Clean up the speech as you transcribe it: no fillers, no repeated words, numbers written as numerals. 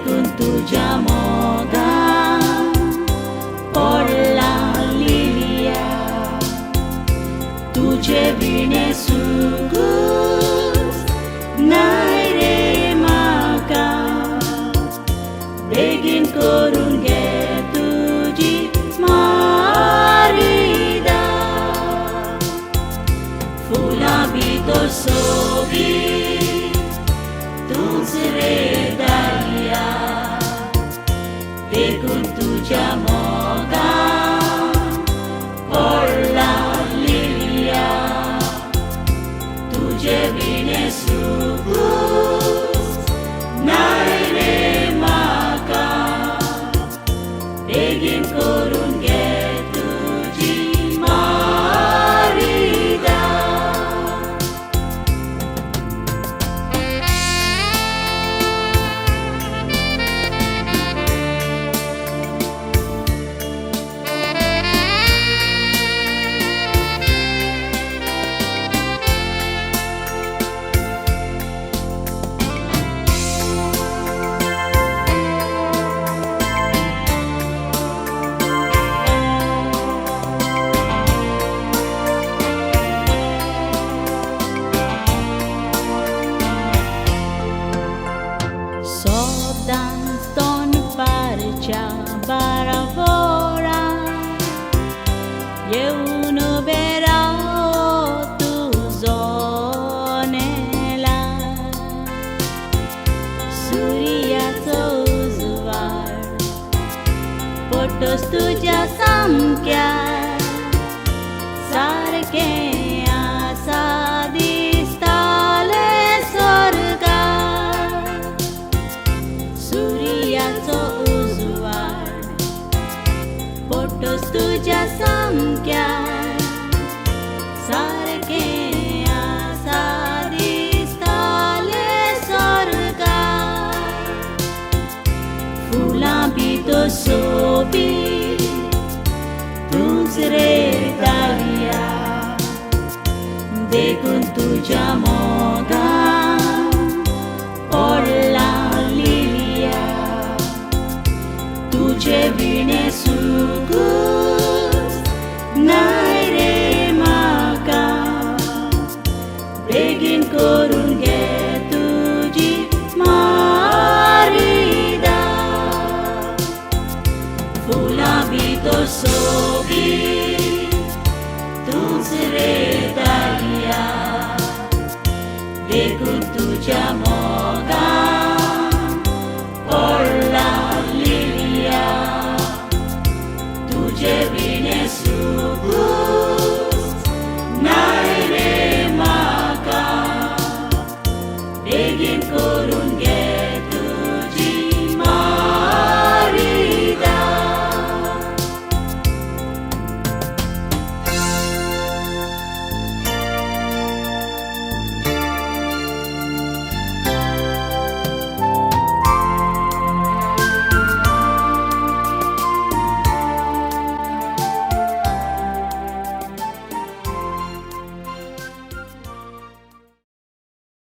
देखून तुझ्या मोगान पडला लिलिया, तुझे विणे सुगूस नाय रे म्हाका, बेगीन करून घे तुझी मारिदा, फुलां भितर सोबीत तूंच रे दारिया, देखून तुझ्या मोगान पडला लिलिया, तुझे विणे सुगूस नाय रे म्हाका, बेगीन करून घे तुझी मारिदा. Sodan stån parcia baravora, eu nu berau tu zonela, सूर्याचो उजवाड पडटोच तुज्या सामक्यार, सारकें आसा दिसतालें स्वर्गार, सूर्याचो उजवाड पडटोच तुज्या सामक्यार, सारकें आसा दिसतालें स्वर्गार, फुलां भितर सोबीत तूंच रे दारिया, देखून तुझ्या मोगान पडला लिलिया, तुझे विणे सुगूस नाय रे म्हाका, बेगीन करून घे तुझी मारिदा, फुलां भितर सोबीत तूंच रे दारिया, देखून तुझ्या